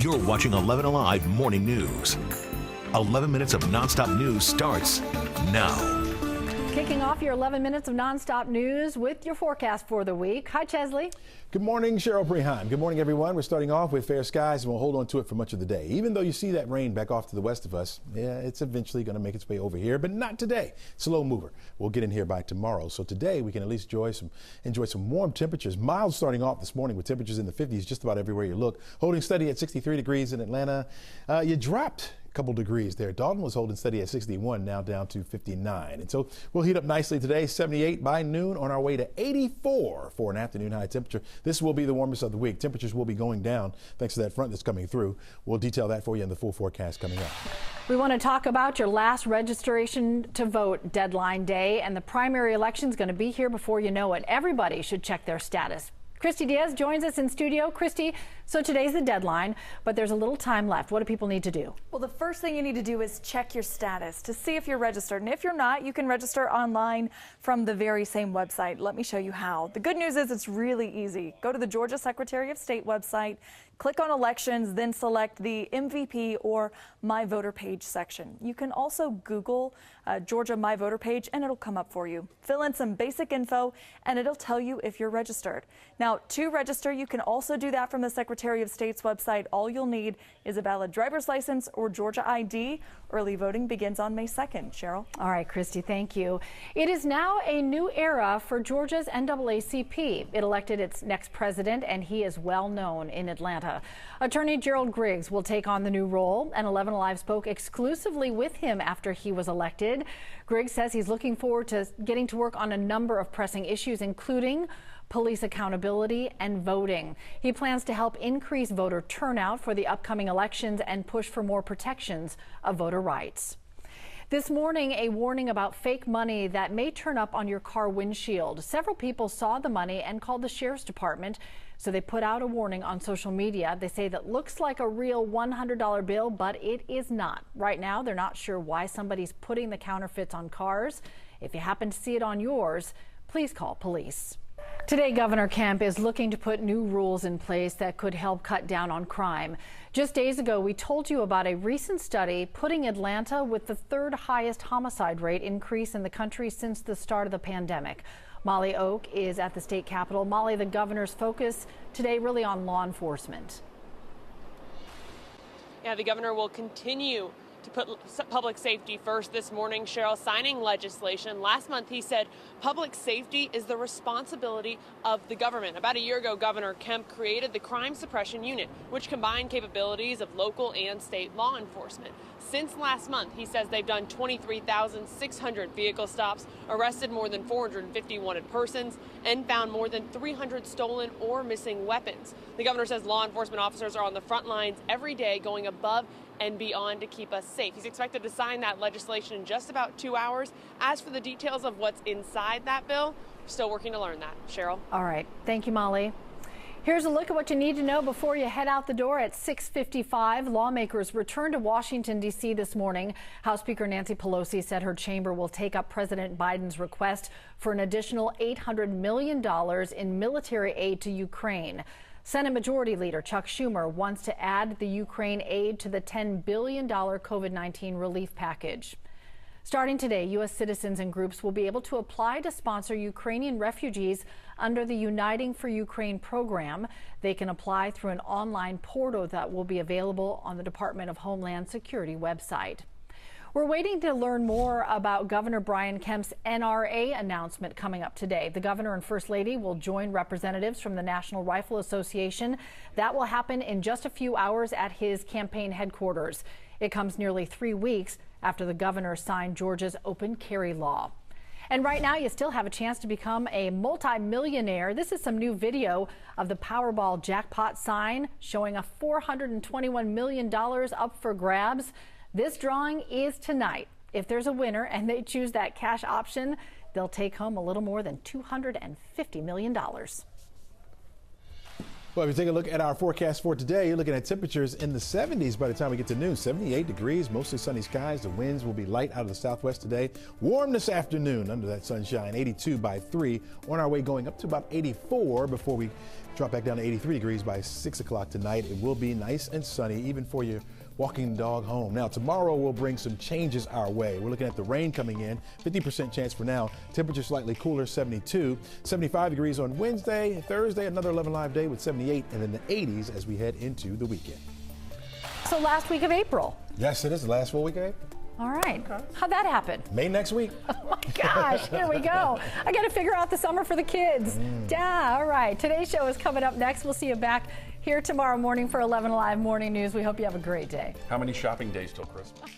You're watching 11 Alive Morning News. 11 minutes of nonstop news starts now. Kicking off your 11 minutes of nonstop news with your forecast for the week. Hi, Chesley. Good morning, Cheryl Brehan. Good morning, everyone. We're starting off with fair skies, and we'll hold on to it for much of the day. Even though you see that rain back off to the west of us, yeah, it's eventually going to make its way over here, but not today. Slow mover. We'll get in here by tomorrow. So today we can at least enjoy some warm temperatures. Mild starting off this morning with temperatures in the 50s just about everywhere you look. Holding steady at 63 degrees in Atlanta. You dropped a couple degrees there. Dalton was holding steady at 61, now down to 59. And so we'll heat up nicely today, 78 by noon, on our way to 84 for an afternoon high temperature. This will be the warmest of the week. Temperatures will be going down thanks to that front that's coming through. We'll detail that for you in the full forecast coming up. We want to talk about your last registration to vote deadline day, and the primary election is going to be here before you know it. Everybody should check their status. Christy Diaz joins us in studio. Christy, so today's the deadline, but there's a little time left. What do people need to do? Well, the first thing you need to do is check your status to see if you're registered. And if you're not, you can register online from the very same website. Let me show you how. The good news is it's really easy. Go to the Georgia Secretary of State website, click on elections, then select the MVP or My Voter Page section. You can also Google Georgia My Voter Page and it'll come up for you. Fill in some basic info and it'll tell you if you're registered. Now, to register, you can also do that from the Secretary of State's website. All you'll need is a valid driver's license or Georgia ID. Early voting begins on May 2nd. Cheryl? All right, Christy, thank you. It is now a new era for Georgia's NAACP. It elected its next president, and he is well known in Atlanta. Attorney Gerald Griggs will take on the new role, and 11 Alive spoke exclusively with him after he was elected. Griggs says he's looking forward to getting to work on a number of pressing issues, including police accountability and voting. He plans to help increase voter turnout for the upcoming elections and push for more protections of voter rights. This morning, a warning about fake money that may turn up on your car windshield. Several people saw the money and called the sheriff's department, so they put out a warning on social media. They say that looks like a real $100 bill, but it is not. Right now, they're not sure why somebody's putting the counterfeits on cars. If you happen to see it on yours, please call police. Today, Governor Kemp is looking to put new rules in place that could help cut down on crime. Just days ago, we told you about a recent study putting Atlanta with the third highest homicide rate increase in the country since the start of the pandemic. Molly Oak is at the state capitol. Molly, the governor's focus today really on law enforcement. Yeah, the governor will continue to put public safety first this morning, Cheryl, signing legislation. Last month, he said public safety is the responsibility of the government. About a year ago, Governor Kemp created the Crime Suppression Unit, which combined capabilities of local and state law enforcement. Since last month, he says they've done 23,600 vehicle stops, arrested more than 450 wanted persons, and found more than 300 stolen or missing weapons. The governor says law enforcement officers are on the front lines every day, going above and beyond to keep us safe. He's expected to sign that legislation in just about 2 hours. As for the details of what's inside that bill, we're still working to learn that. Cheryl? All right. Thank you, Molly. Here's a look at what you need to know before you head out the door at 6:55. Lawmakers returned to Washington, D.C. this morning. House Speaker Nancy Pelosi said her chamber will take up President Biden's request for an additional $800 million in military aid to Ukraine. Senate Majority Leader Chuck Schumer wants to add the Ukraine aid to the $10 billion COVID-19 relief package. Starting today, U.S. citizens and groups will be able to apply to sponsor Ukrainian refugees under the Uniting for Ukraine program. They can apply through an online portal that will be available on the Department of Homeland Security website. We're waiting to learn more about Governor Brian Kemp's NRA announcement coming up today. The governor and First Lady will join representatives from the National Rifle Association. That will happen in just a few hours at his campaign headquarters. It comes nearly 3 weeks after the governor signed Georgia's open carry law. And right now, you still have a chance to become a multi-millionaire. This is some new video of the Powerball jackpot sign showing a $421 million up for grabs. This drawing is tonight. If there's a winner and they choose that cash option, they'll take home a little more than $250 million. Well, if you take a look at our forecast for today, you're looking at temperatures in the 70s by the time we get to noon. 78 degrees, mostly sunny skies. The winds will be light out of the southwest today. Warm this afternoon under that sunshine. 82 by 3. On our way going up to about 84 before we Drop back down to 83 degrees by 6 o'clock tonight. It will be nice and sunny, even for your walking the dog home. Now, tomorrow will bring some changes our way. We're looking at the rain coming in, 50% chance for now. Temperature slightly cooler, 72. 75 degrees on Wednesday. Thursday, another 11 live day with 78, and then the 80s as we head into the weekend. So last week of April. Yes, it is the last full week of April. All right. How'd that happen? May next week. Oh my gosh, here we go. I got to figure out the summer for the kids. Yeah, all right. Today's show is coming up next. We'll see you back here tomorrow morning for 11 Live Morning News. We hope you have a great day. How many shopping days till Christmas?